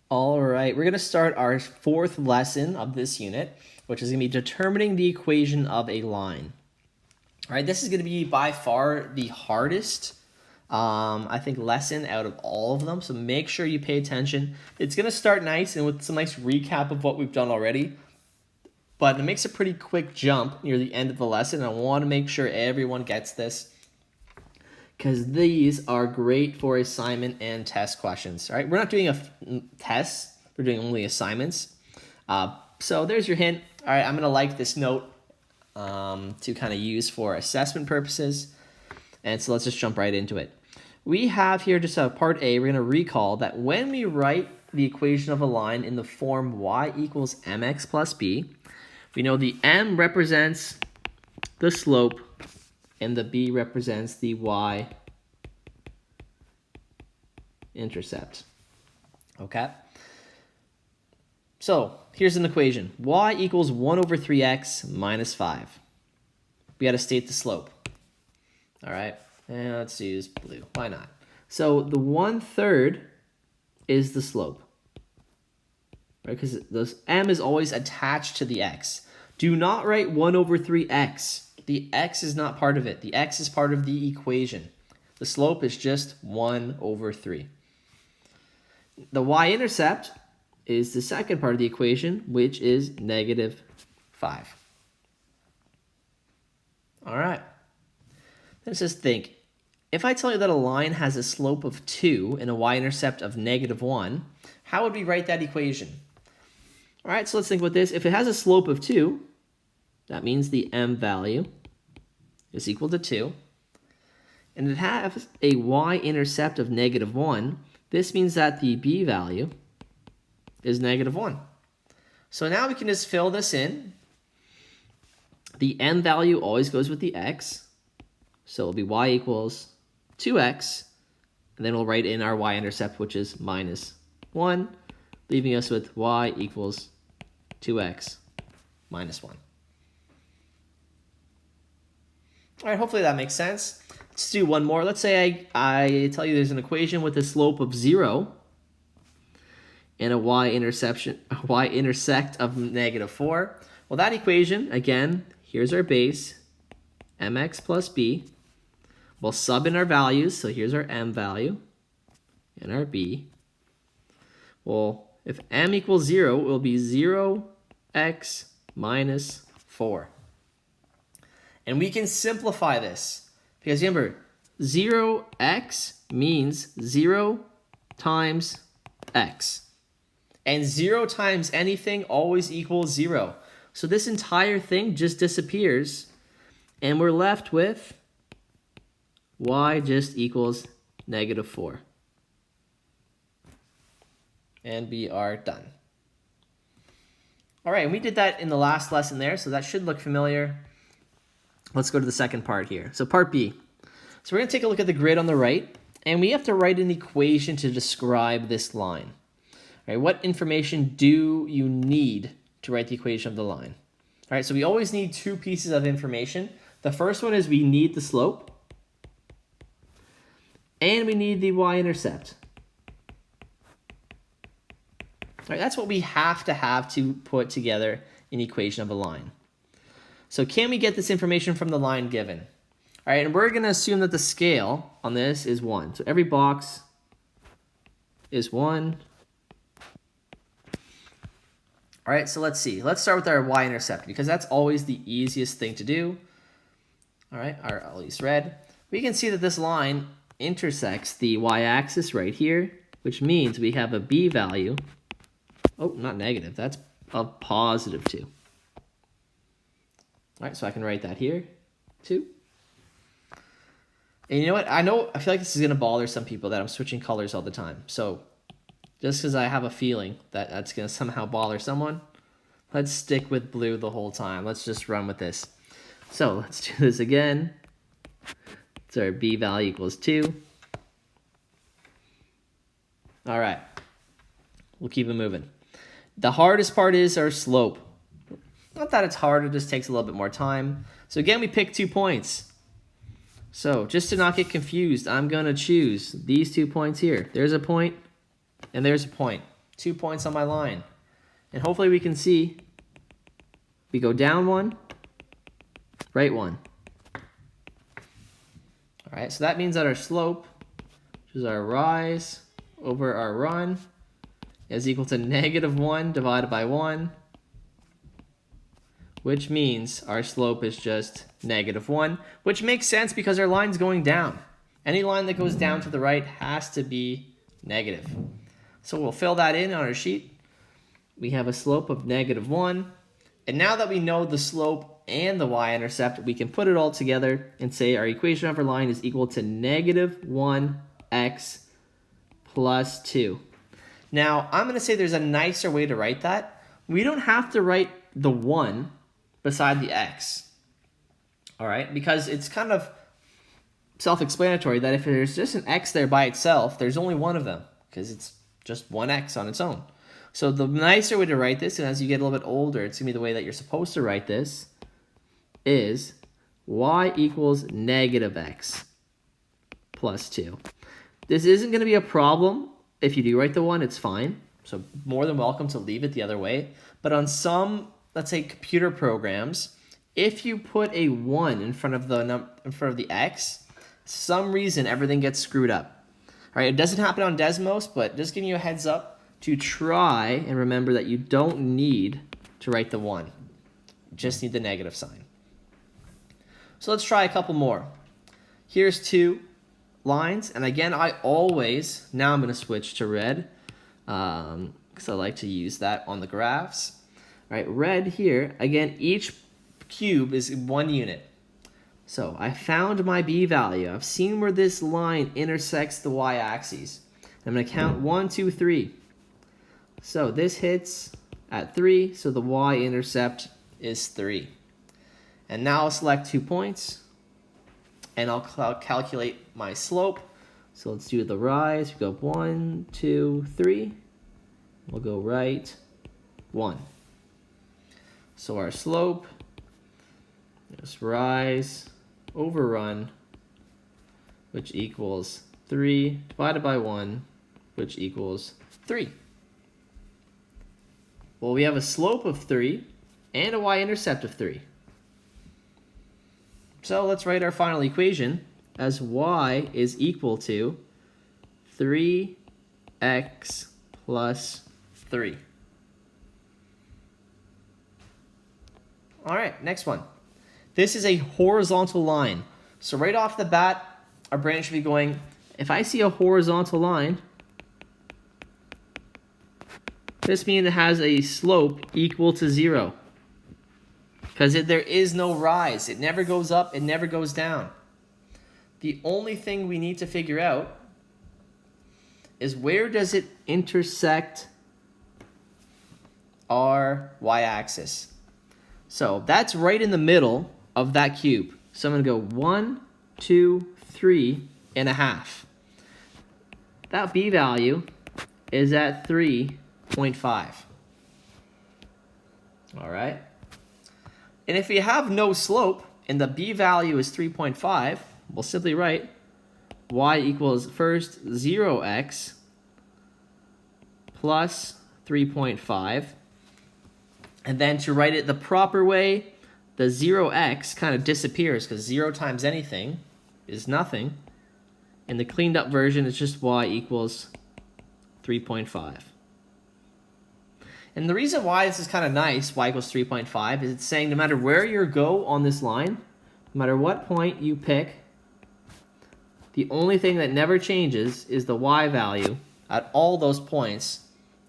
All right, we're going to start our fourth lesson of this unit, which is going to be determining the equation of a line. All right, this is going to be by far the hardest, I think, lesson out of all of them. So make sure you pay attention. It's going to start nice and with some nice recap of what we've done already, but it makes a pretty quick jump near the end of the lesson. I want to make sure everyone gets this, because these are great for assignment and test questions. All right, we're not doing a test, we're doing only assignments. So there's your hint. All right, I'm gonna like this note to kind of use for assessment purposes. And so let's just jump right into it. We have here just part A. We're gonna recall that when we write the equation of a line in the form y equals mx plus b, we know the m represents the slope and the b represents the y-intercept. Okay? So here's an equation. Y equals 1 over 3x minus 5. We got to state the slope. All right? And let's use blue. Why not? So the 1/3 is the slope. Right? Because this m is always attached to the x. Do not write 1 over 3x. The x is not part of it. The x is part of the equation. The slope is just 1 over 3. The y-intercept is the second part of the equation, which is -5. All right. Let's just think. If I tell you that a line has a slope of 2 and a y-intercept of -1, how would we write that equation? All right, so let's think about this. If it has a slope of 2, that means the m value is equal to 2. And it has a y-intercept of -1. This means that the b value is -1. So now we can just fill this in. The m value always goes with the x. So it'll be y equals 2x. And then we'll write in our y-intercept, which is -1, leaving us with y equals 2x minus 1. All right, hopefully that makes sense. Let's do one more. Let's say I tell you there's an equation with a slope of 0 and a y-intersect of -4. Well, that equation, again, here's our base, mx plus b. We'll sub in our values, so here's our m value and our b. Well, if m equals 0, it will be 0x minus 4. And we can simplify this, because remember, 0x means 0 times x. And 0 times anything always equals 0. So this entire thing just disappears, and we're left with y just equals -4. And we are done. All right, and we did that in the last lesson there, so that should look familiar. Let's go to the second part here. So part B. So we're going to take a look at the grid on the right, and we have to write an equation to describe this line. All right, what information do you need to write the equation of the line? All right, so we always need two pieces of information. The first one is we need the slope, and we need the y-intercept. All right, that's what we have to put together an equation of a line. So can we get this information from the line given? All right, and we're going to assume that the scale on this is 1. So every box is 1. All right, so let's see. Let's start with our y-intercept, because that's always the easiest thing to do. All right, I'll use red. We can see that this line intersects the y-axis right here, which means we have a b value. Oh, not negative. That's a +2. All right, so I can write that here, 2. And you know what? I feel like this is going to bother some people that I'm switching colors all the time. So just because I have a feeling that that's going to somehow bother someone, let's stick with blue the whole time. Let's just run with this. So let's do this again. So our b value equals 2. All right. We'll keep it moving. The hardest part is our slope. Not that it's hard, it just takes a little bit more time. So again, we pick 2 points. So just to not get confused, I'm going to choose these 2 points here. There's a point, and there's a point. 2 points on my line. And hopefully we can see we go down 1, right 1. All right, so that means that our slope, which is our rise over our run, is equal to -1 divided by 1, which means our slope is just -1, which makes sense because our line's going down. Any line that goes down to the right has to be negative. So we'll fill that in on our sheet. We have a slope of -1. And now that we know the slope and the y-intercept, we can put it all together and say our equation of our line is equal to -1x plus 2. Now, I'm going to say there's a nicer way to write that. We don't have to write the 1 beside the x, all right? Because it's kind of self-explanatory that if there's just an x there by itself, there's only one of them because it's just one x on its own. So the nicer way to write this, and as you get a little bit older, it's going to be the way that you're supposed to write this, is y equals -x plus 2. This isn't going to be a problem. If you do write the 1, it's fine. So more than welcome to leave it the other way. But on some, let's say, computer programs, if you put a 1 in front of the x, some reason everything gets screwed up. All right, it doesn't happen on Desmos, but just giving you a heads up to try and remember that you don't need to write the 1. You just need the negative sign. So let's try a couple more. Here's 2 lines, and again, now I'm going to switch to red because I like to use that on the graphs. All right, red here, again, each cube is 1 unit. So I found my b value. I've seen where this line intersects the y-axis. I'm going to count 1, 2, 3. So this hits at 3, so the y-intercept is 3. And now I'll select 2 points, and I'll calculate my slope. So let's do the rise. We go 1, 2, 3. We'll go right 1. So our slope is rise over run, which equals 3 divided by 1, which equals 3. Well, we have a slope of 3 and a y-intercept of 3. So let's write our final equation as y is equal to 3x plus 3. All right, next one. This is a horizontal line. So right off the bat, our brain should be going, if I see a horizontal line, this means it has a slope equal to 0. Because there is no rise. It never goes up, it never goes down. The only thing we need to figure out is where does it intersect our y-axis. So that's right in the middle of that cube. So I'm going to go 1, 2, 3.5. That b value is at 3.5. All right. And if we have no slope and the b value is 3.5, we'll simply write y equals first 0x plus 3.5. And then to write it the proper way, the 0x kind of disappears because 0 times anything is nothing. And the cleaned up version is just y equals 3.5. And the reason why this is kind of nice, y equals 3.5, is it's saying no matter where you go on this line, no matter what point you pick, the only thing that never changes is the y value at all those points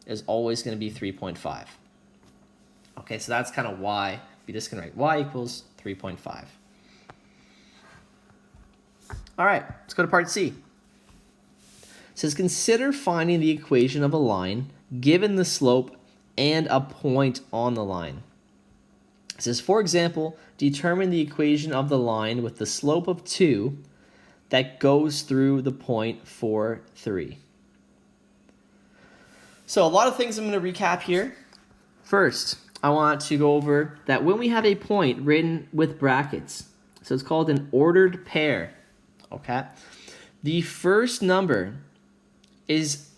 is always going to be 3.5. Okay, so that's kind of why we just can write y equals 3.5. All right, let's go to part C. It says consider finding the equation of a line given the slope and a point on the line. It says, for example, determine the equation of the line with the slope of 2 that goes through the point 4, 3. So a lot of things I'm going to recap here. First, I want to go over that when we have a point written with brackets, so it's called an ordered pair, okay? The first number is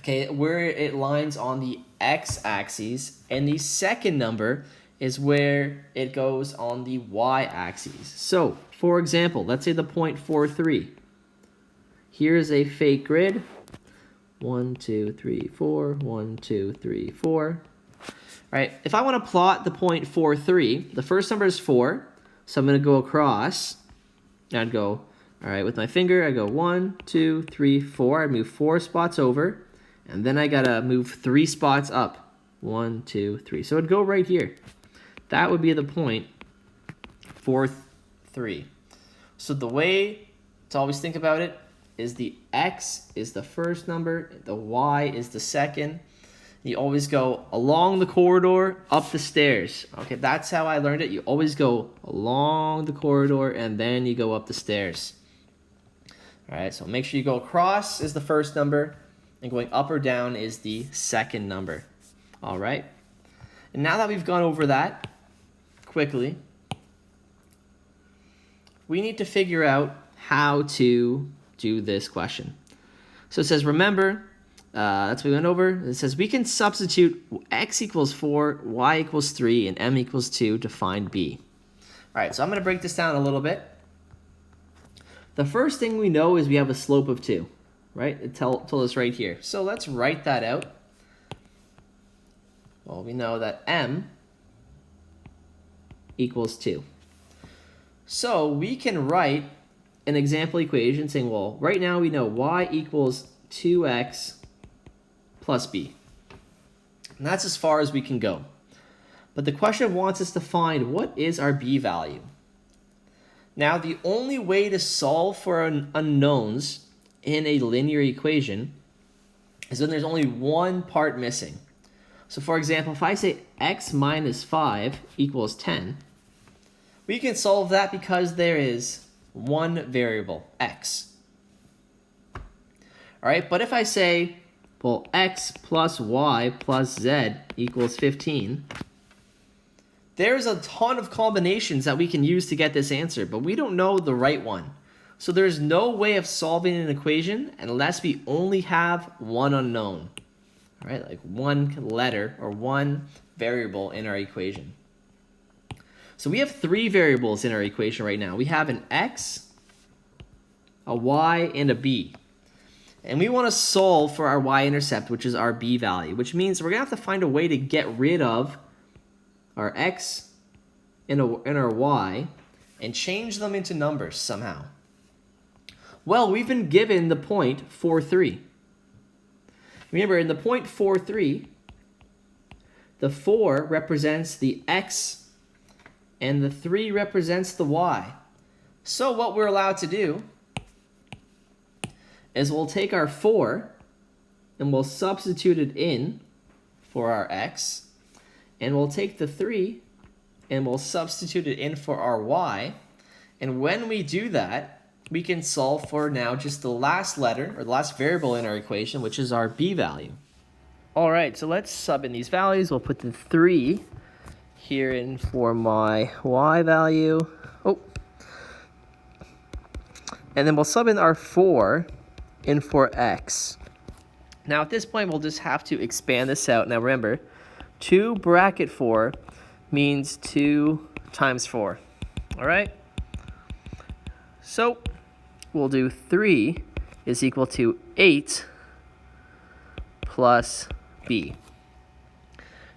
okay, where it lines on the x-axis, and the second number is where it goes on the y-axis. So, for example, let's say the point 43. Here's a fake grid. 1, 2, 3, 4, 1, 2, 3, 4. All right, if I want to plot the point 43, the first number is 4, so I'm going to go across, and I'd go, all right, with my finger, I go 1, 2, 3, 4. I move 4 spots over, and then I got to move 3 spots up. 1, 2, 3. So it'd go right here. That would be the point 4, 3. So the way to always think about it is the x is the first number, the y is the second. You always go along the corridor, up the stairs. Okay, that's how I learned it. You always go along the corridor and then you go up the stairs. All right, so make sure you go across is the first number and going up or down is the second number. All right, and now that we've gone over that quickly, we need to figure out how to do this question. So it says, remember, that's what we went over. It says we can substitute x equals 4, y equals 3, and m equals 2 to find b. All right, so I'm going to break this down a little bit. The first thing we know is we have a slope of 2, right? It told us right here. So let's write that out. Well, we know that m equals 2. So we can write an example equation saying, well, right now we know y equals 2x plus b. And that's as far as we can go. But the question wants us to find what is our b value. Now, the only way to solve for unknowns in a linear equation is when there's only one part missing. So for example, if I say x minus 5 equals 10, we can solve that because there is one variable, x. All right, but if I say, well, x plus y plus z equals 15, there's a ton of combinations that we can use to get this answer, but we don't know the right one. So there's no way of solving an equation unless we only have one unknown. All right, like one letter or one variable in our equation. So we have 3 variables in our equation right now. We have an x, a y, and a b. And we want to solve for our y-intercept, which is our b value, which means we're going to have to find a way to get rid of our x and our y and change them into numbers somehow. Well, we've been given the point 4, 3. Remember, in the point 4, 3, the 4 represents the x and the 3 represents the y. So what we're allowed to do is we'll take our 4 and we'll substitute it in for our x, and we'll take the 3 and we'll substitute it in for our y, and when we do that, we can solve for now just the last letter, or the last variable in our equation, which is our b value. All right, so let's sub in these values. We'll put the 3 here in for my y value. Oh. And then we'll sub in our 4 in for x. Now at this point, we'll just have to expand this out. Now remember, 2 bracket 4 means 2 times 4. All right? So we'll do 3 is equal to 8 plus b.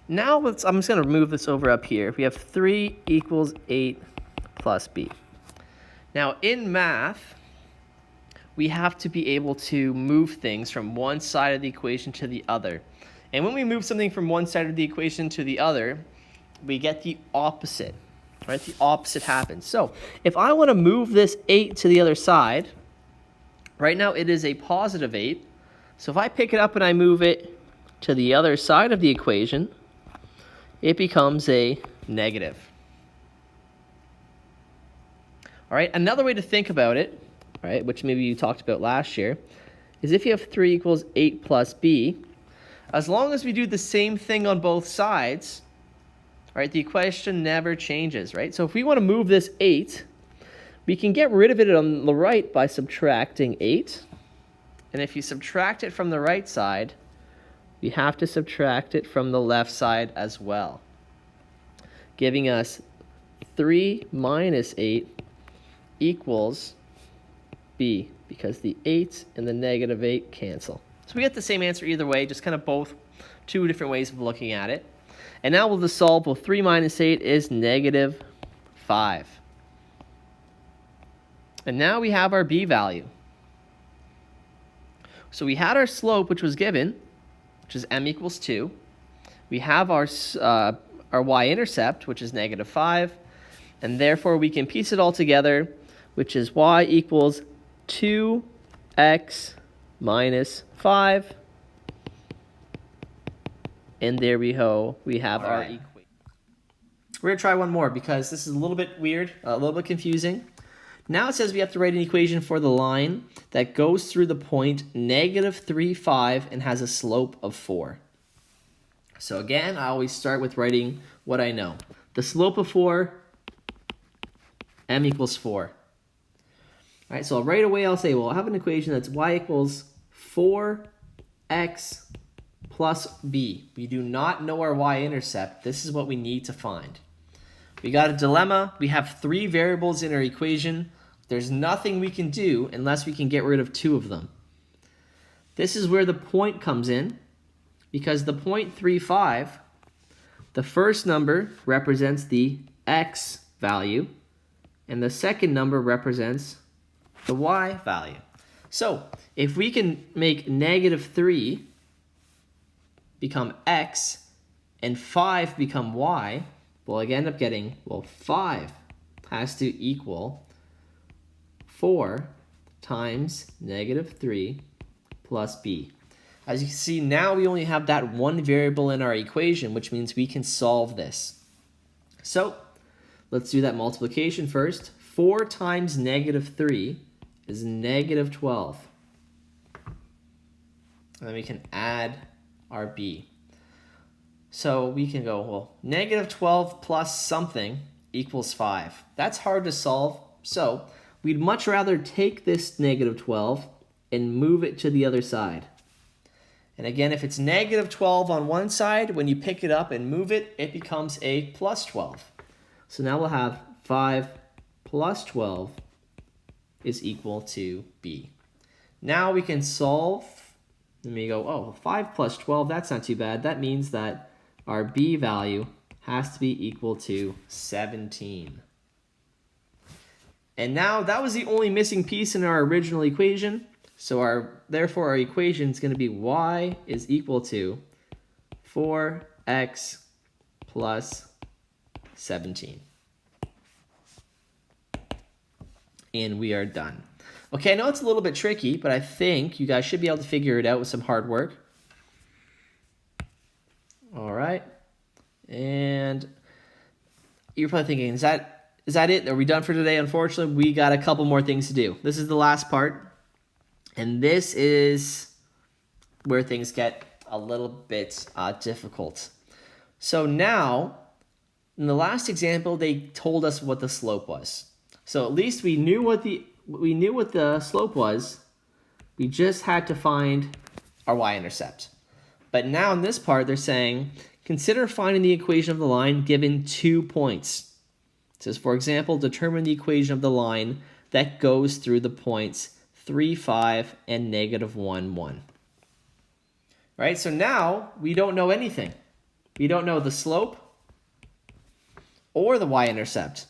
Now I'm just going to move this over up here. We have 3 equals 8 plus b. Now in math, we have to be able to move things from one side of the equation to the other. And when we move something from one side of the equation to the other, we get the opposite, right? The opposite happens. So if I want to move this 8 to the other side, right now it is a positive 8. So if I pick it up and I move it to the other side of the equation, it becomes a negative. All right, another way to think about it, right, which maybe you talked about last year, is if you have 3 equals 8 plus b, as long as we do the same thing on both sides, right, the equation never changes, right? So if we want to move this 8, we can get rid of it on the right by subtracting 8. And if you subtract it from the right side, we have to subtract it from the left side as well, giving us 3 minus 8 equals b, because the 8 and the negative 8 cancel. So we get the same answer either way, just kind of both two different ways of looking at it. And now we'll just solve. Well, 3 minus 8 is negative 5. And now we have our b value. So we had our slope, which was given, which is m equals 2. We have our y-intercept, which is negative 5. And therefore, we can piece it all together, which is y equals 2x minus 5. And there we go. We have our equation. We're going to try one more because this is a little bit weird, a little bit confusing. Now it says we have to write an equation for the line that goes through the point negative 3, 5 and has a slope of 4. So again, I always start with writing what I know. The slope of 4, m equals 4. All right, so right away I'll say, well, I have an equation that's y equals 4x plus b. We do not know our y-intercept. This is what we need to find. We got a dilemma. We have 3 variables in our equation. There's nothing we can do unless we can get rid of 2 of them. This is where the point comes in, because the point 3, 5, the first number represents the x value, and the second number represents the y value. So if we can make negative 3 become x and 5 become y, well, I end up getting, well, 5 has to equal 4 times negative 3 plus b. As you can see, now we only have that one variable in our equation, which means we can solve this. So let's do that multiplication first. 4 times negative 3 is negative 12. And then we can add our b. So we can go, well, negative 12 plus something equals 5. That's hard to solve, so we'd much rather take this negative 12 and move it to the other side. And again, if it's negative 12 on one side, when you pick it up and move it, it becomes a plus 12. So now we'll have 5 plus 12 is equal to b. Now we can solve, and we go, oh, 5 plus 12, that's not too bad. That means that our b value has to be equal to 17. And now that was the only missing piece in our original equation. So therefore our equation is going to be y is equal to 4x plus 17. And we are done. Okay, I know it's a little bit tricky, but I think you guys should be able to figure it out with some hard work. All right. And you're probably thinking, is that it? Are we done for today? Unfortunately, we got a couple more things to do. This is the last part. And this is where things get a little bit difficult. So now, in the last example, they told us what the slope was. So at least we knew what the slope was. We just had to find our y-intercept. But now in this part, they're saying, consider finding the equation of the line given 2 points. It says, for example, determine the equation of the line that goes through the points 3, 5, and negative 1, 1. Right? So now we don't know anything. We don't know the slope or the y-intercept.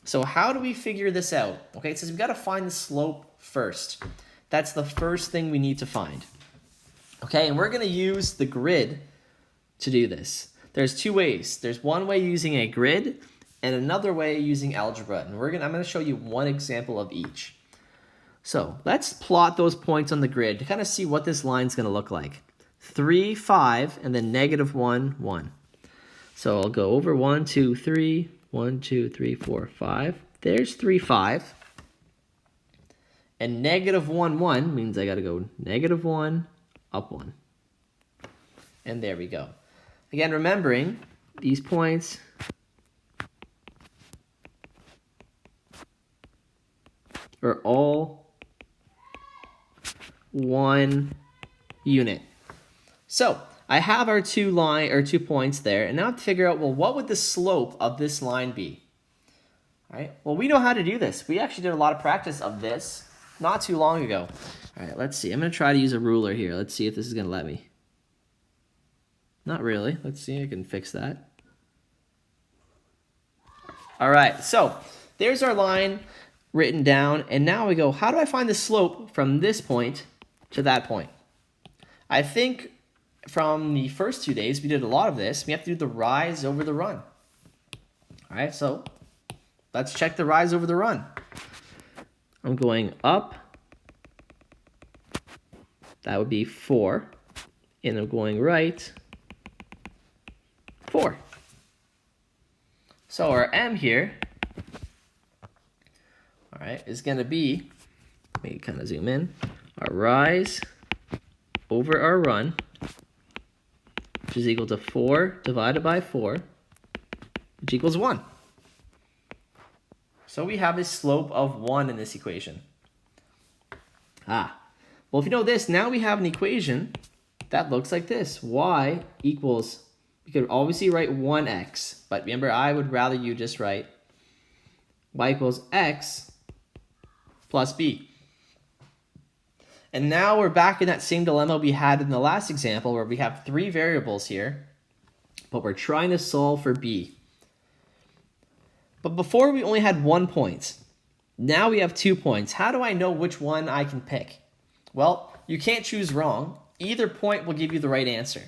So how do we figure this out? Okay, it says we've got to find the slope first. That's the first thing we need to find. Okay, and we're going to use the grid to do this. There's 2 ways. There's one way using a grid and another way using algebra. And I'm going to show you one example of each. So let's plot those points on the grid to kind of see what this line's going to look like. 3, 5, and then negative 1, 1. So I'll go over 1, 2, 3, 1, 2, 3, 4, 5. There's 3, 5. And negative 1, 1 means I got to go negative 1, up 1. And there we go. Again, remembering these points are all 1 unit. So I have our 2 points there, and now I have to figure out, well, what would the slope of this line be? All right, well, we know how to do this. We actually did a lot of practice of this not too long ago. All right, let's see. I'm going to try to use a ruler here. Let's see if this is going to let me. Not really. Let's see. I can fix that. All right, so there's our line written down, and now we go, how do I find the slope from this point to that point? I think from the first 2 days, we did a lot of this. We have to do the rise over the run. All right, so let's check the rise over the run. I'm going up. That would be 4. And I'm going right, 4. So our M here, all right, is going to be, let me kind of zoom in, our rise over our run, which is equal to 4 divided by 4, which equals 1. So we have a slope of 1 in this equation. Well, if you know this, now we have an equation that looks like this. Y equals, we could obviously write 1x, but remember, I would rather you just write y equals x plus b. And now we're back in that same dilemma we had in the last example where we have 3 variables here, but we're trying to solve for b. But before we only had 1 point. Now we have 2 points. How do I know which one I can pick? Well, you can't choose wrong. Either point will give you the right answer.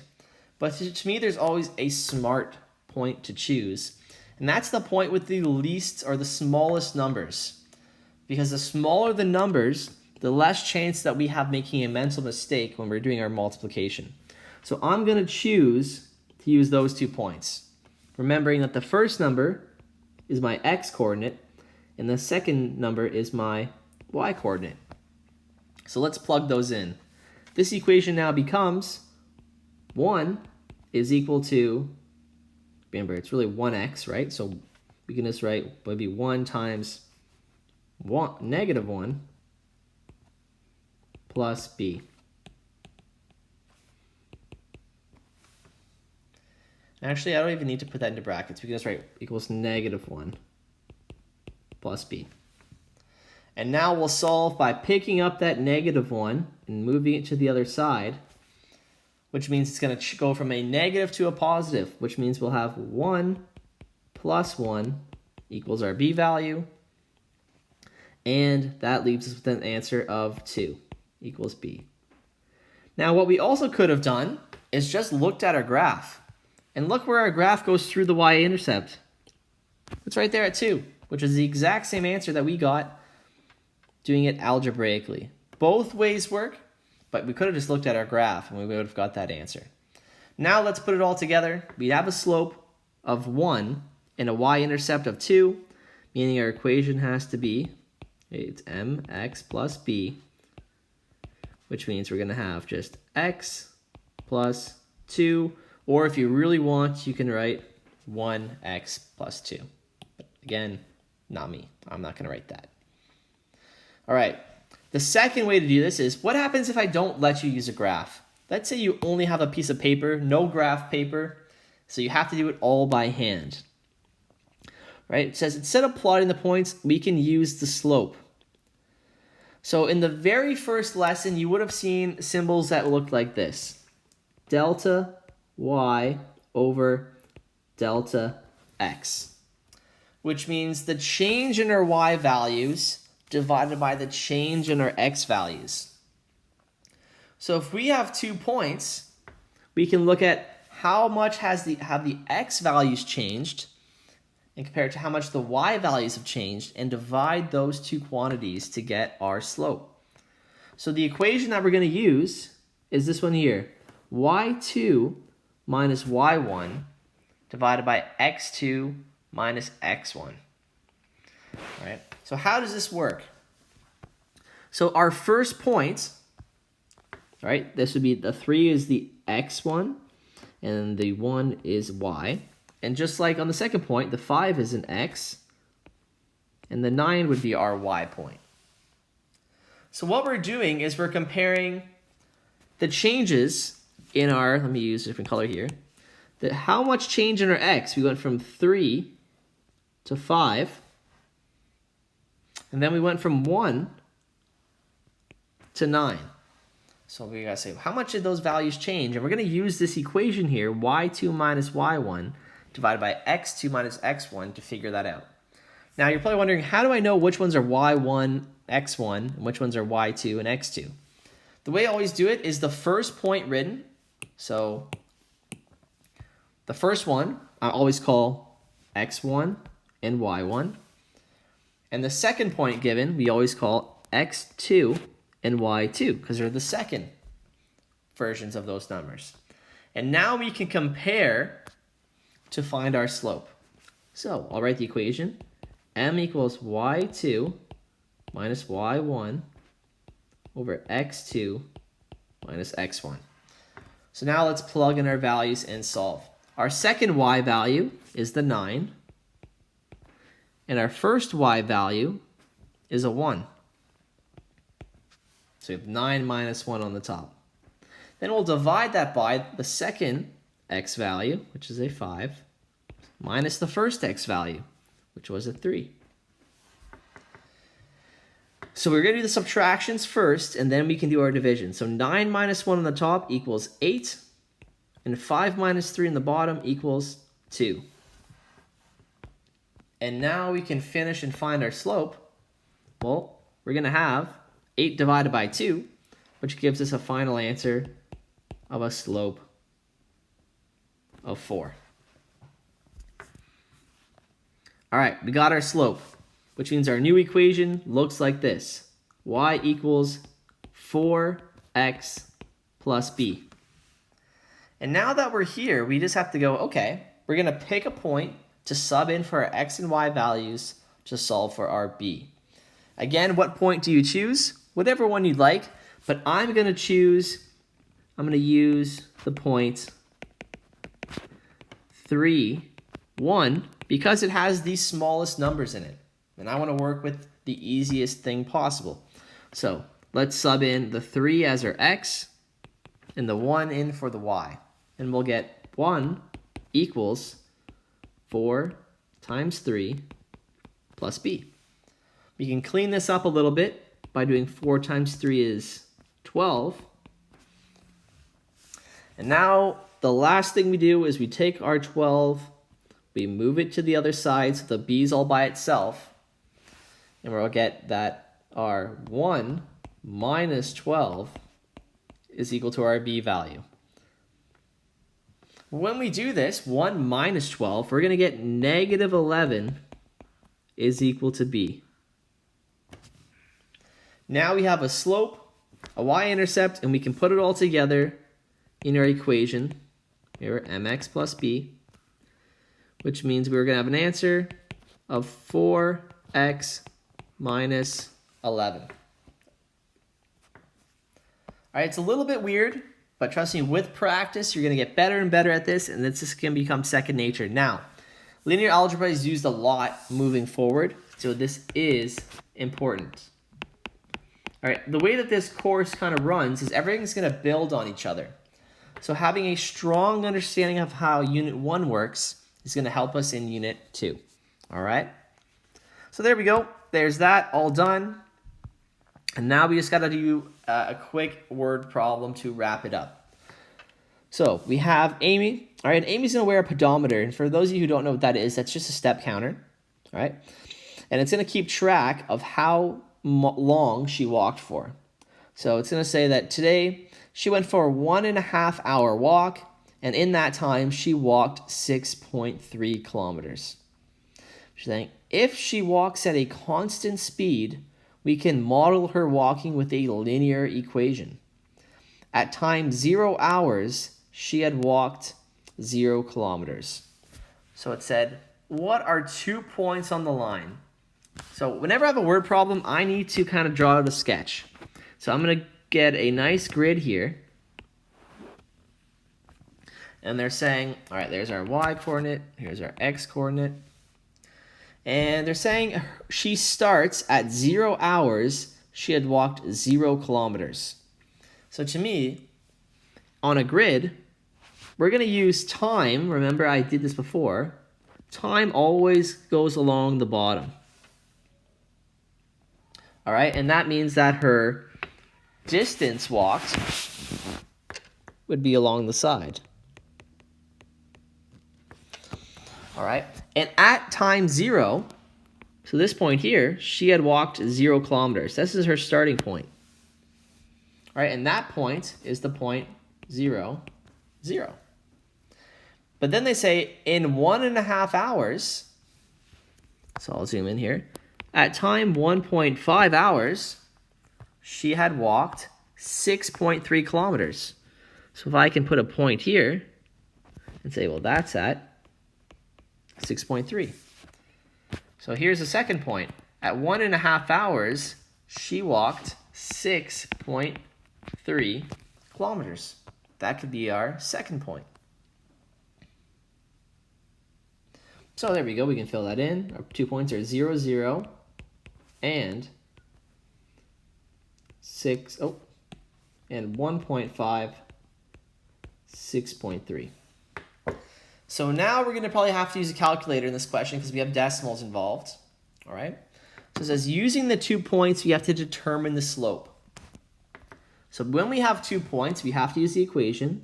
But to me, there's always a smart point to choose. And that's the point with the least or the smallest numbers. Because the smaller the numbers, the less chance that we have making a mental mistake when we're doing our multiplication. So I'm going to choose to use those 2 points. Remembering that the first number is my x coordinate, and the second number is my y coordinate. So let's plug those in. This equation now becomes 1 is equal to, remember, it's really 1x, right? So we can just write maybe 1 times negative 1 plus b. Actually, I don't even need to put that into brackets. We can just write equals negative 1 plus b. And now we'll solve by picking up that negative 1 and moving it to the other side, which means it's going to go from a negative to a positive, which means we'll have 1 plus 1 equals our b value. And that leaves us with an answer of 2 equals b. Now, what we also could have done is just looked at our graph. And look where our graph goes through the y-intercept. It's right there at 2, which is the exact same answer that we got doing it algebraically. Both ways work, but we could have just looked at our graph and we would have got that answer. Now let's put it all together. We have a slope of 1 and a y-intercept of 2, meaning our equation has to be, it's mx plus b, which means we're going to have just x plus 2, or if you really want, you can write 1x plus 2. But again, not me. I'm not going to write that. All right. The second way to do this is, what happens if I don't let you use a graph? Let's say you only have a piece of paper, no graph paper, so you have to do it all by hand. Right? It says instead of plotting the points, we can use the slope. So in the very first lesson, you would have seen symbols that looked like this. Delta y over delta x, which means the change in our y values divided by the change in our x values. So if we have 2 points, we can look at how much have the x values changed and compare it to how much the y values have changed and divide those 2 quantities to get our slope. So the equation that we're going to use is this one here, y2 minus y1 divided by x2 minus x1. All right. So how does this work? So our first point, right, this would be the 3 is the x1 and the 1 is y. And just like on the second point, the 5 is an x and the 9 would be our y point. So what we're doing is we're comparing the changes in our, let me use a different color here, that how much change in our x? We went from 3 to 5, and then we went from 1 to 9. So we gotta say, how much did those values change? And we're gonna use this equation here, y2 minus y1 divided by x2 minus x1 to figure that out. Now you're probably wondering, how do I know which ones are y1, x1, and which ones are y2 and x2? The way I always do it is the first point written. So the first one I always call x1 and y1. And the second point given, we always call x2 and y2 because they're the second versions of those numbers. And now we can compare to find our slope. So I'll write the equation. M equals y2 minus y1 over x2 minus x1. So now let's plug in our values and solve. Our second y value is the 9. And our first y value is a 1. So we have 9 minus 1 on the top. Then we'll divide that by the second x value, which is a 5, minus the first x value, which was a 3. So we're going to do the subtractions first, and then we can do our division. So 9 minus 1 on the top equals 8, and 5 minus 3 on the bottom equals 2. And now we can finish and find our slope. Well, we're going to have 8 divided by 2, which gives us a final answer of a slope of 4. All right, we got our slope, which means our new equation looks like this. Y equals 4x plus b. And now that we're here, we just have to go, okay, we're going to pick a point to sub in for our x and y values to solve for our b. Again, what point do you choose? Whatever one you'd like, but I'm going to use the point 3, 1, because it has the smallest numbers in it. And I want to work with the easiest thing possible. So let's sub in the 3 as our x and the 1 in for the y. And we'll get 1 equals 4 times 3 plus b. We can clean this up a little bit by doing 4 times 3 is 12. And now the last thing we do is we take our 12, we move it to the other side so the b is all by itself. And we'll get that our 1 minus 12 is equal to our b value. When we do this, 1 minus 12, we're going to get negative 11 is equal to b. Now we have a slope, a y-intercept, and we can put it all together in our equation. Here, mx plus b, which means we're going to have an answer of 4x minus 11. All right, it's a little bit weird, but trust me, with practice, you're going to get better and better at this, and this can become second nature. Now, linear algebra is used a lot moving forward, so this is important. All right, the way that this course kind of runs is everything's going to build on each other. So having a strong understanding of how Unit 1 works is going to help us in Unit 2. All right? So there we go. There's that all done. And now we just got to do a quick word problem to wrap it up. So we have Amy. All right, Amy's going to wear a pedometer. And for those of you who don't know what that is, that's just a step counter. All right? And it's going to keep track of how long she walked for. So it's going to say that today she went for a 1.5 hour walk, and in that time she walked 6.3 kilometers. She's saying if she walks at a constant speed, we can model her walking with a linear equation. At time 0 hours, she had walked 0 kilometers. So it said, what are 2 points on the line? So whenever I have a word problem, I need to kind of draw out a sketch. So I'm going to get a nice grid here. And they're saying, all right, there's our y coordinate, here's our x coordinate. And they're saying she starts at 0 hours, she had walked 0 kilometers. So to me, on a grid, we're going to use time. Remember, I did this before. Time always goes along the bottom. All right, and that means that her distance walked would be along the side. All right, and at time 0, so this point here, she had walked 0 kilometers. This is her starting point. All right, and that point is the point 0, 0. But then they say in 1.5 hours, so I'll zoom in here, at time 1.5 hours, she had walked 6.3 kilometers. So if I can put a point here and say, well, that's at 6.3. So here's the second point. At 1.5 hours, she walked 6.3 kilometers. That could be our second point. So there we go. We can fill that in. Our 2 points are 0, 0, and 1.5, 6.3. So now we're going to probably have to use a calculator in this question because we have decimals involved. All right. So it says using the 2 points, we have to determine the slope. So when we have 2 points, we have to use the equation.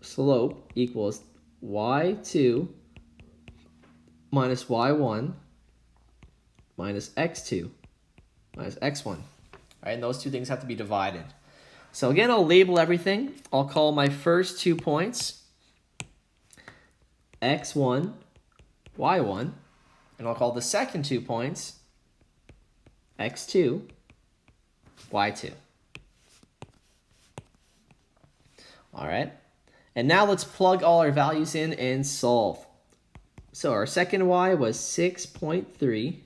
Slope equals y2 minus y1 minus x2 minus x1. All right, and those two things have to be divided. So again, I'll label everything. I'll call my first 2 points x1, y1, and I'll call the second 2 points x2, y2. All right, and now let's plug all our values in and solve. So our second y was 6.3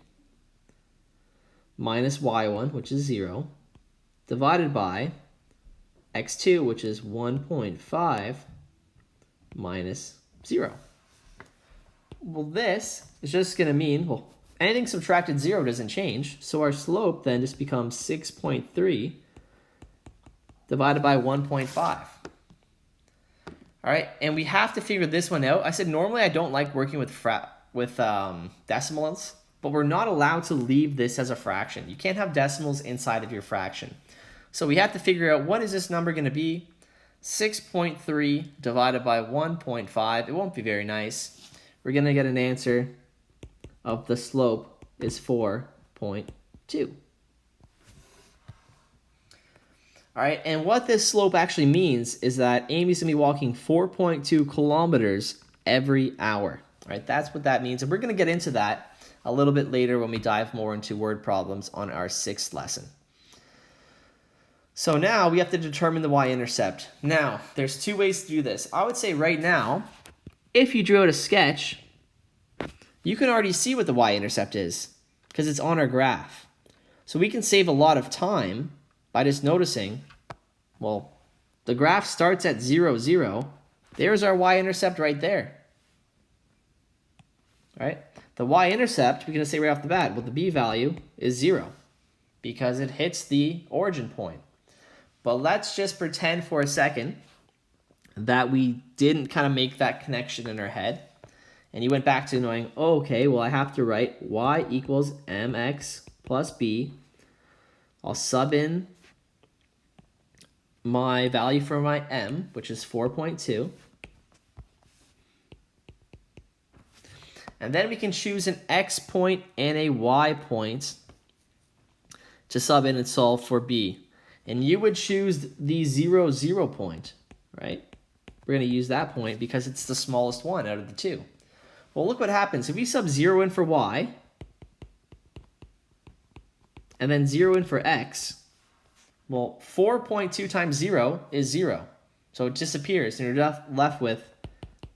minus y1, which is 0, divided by x2, which is 1.5 minus 0. Well, this is just going to mean, well, anything subtracted 0 doesn't change, so our slope then just becomes 6.3 divided by 1.5. All right, and we have to figure this one out. I said normally I don't like working with decimals, but we're not allowed to leave this as a fraction. You can't have decimals inside of your fraction. So we have to figure out what is this number going to be. 6.3 divided by 1.5. It won't be very nice. We're going to get an answer of the slope is 4.2. All right, and what this slope actually means is that Amy's going to be walking 4.2 kilometers every hour. All right, that's what that means. And we're going to get into that a little bit later when we dive more into word problems on our 6th lesson. So now we have to determine the y-intercept. Now, there's 2 ways to do this. I would say right now, if you drew out a sketch, you can already see what the y-intercept is because it's on our graph. So we can save a lot of time by just noticing, well, the graph starts at 0, 0. There's our y-intercept right there. All right? The y-intercept, we're going to say right off the bat, well, the b value is 0 because it hits the origin point. But let's just pretend for a second that we didn't kind of make that connection in our head. And you went back to knowing, oh, okay, well, I have to write y equals mx plus b. I'll sub in my value for my m, which is 4.2. And then we can choose an x point and a y point to sub in and solve for b. And you would choose the 0, 0 point, right? We're going to use that point because it's the smallest one out of the 2. Well, look what happens. If we sub 0 in for y, and then 0 in for x, well, 4.2 times 0 is 0. So it disappears, and you're left with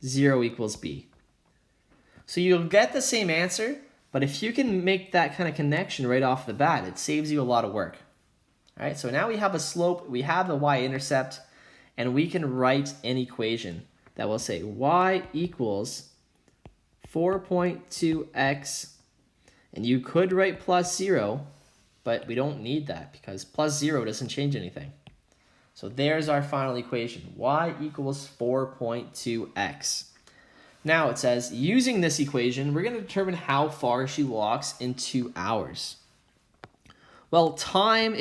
0 equals b. So you'll get the same answer, but if you can make that kind of connection right off the bat, it saves you a lot of work. All right, so now we have a slope, we have the y-intercept, and we can write an equation that will say y equals 4.2x, and you could write plus 0, but we don't need that because plus 0 doesn't change anything. So there's our final equation, y equals 4.2x. Now it says, using this equation, we're going to determine how far she walks in 2 hours. Well, time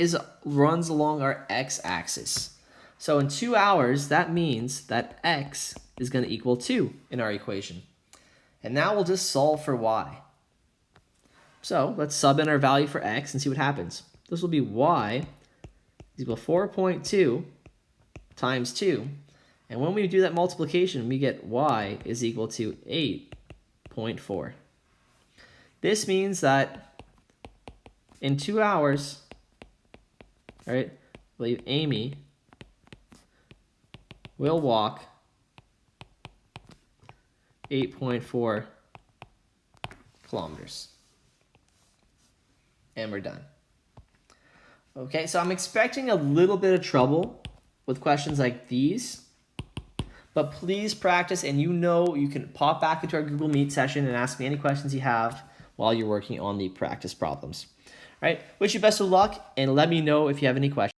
runs along our x-axis. So in 2 hours, that means that x is going to equal 2 in our equation. And now we'll just solve for y. So let's sub in our value for x and see what happens. This will be y is equal to 4.2 times 2. And when we do that multiplication, we get y is equal to 8.4. This means that in 2 hours, all right, I believe Amy will walk 8.4 kilometers. And we're done. Okay, so I'm expecting a little bit of trouble with questions like these, but please practice, and you can pop back into our Google Meet session and ask me any questions you have while you're working on the practice problems. All right, wish you best of luck, and let me know if you have any questions.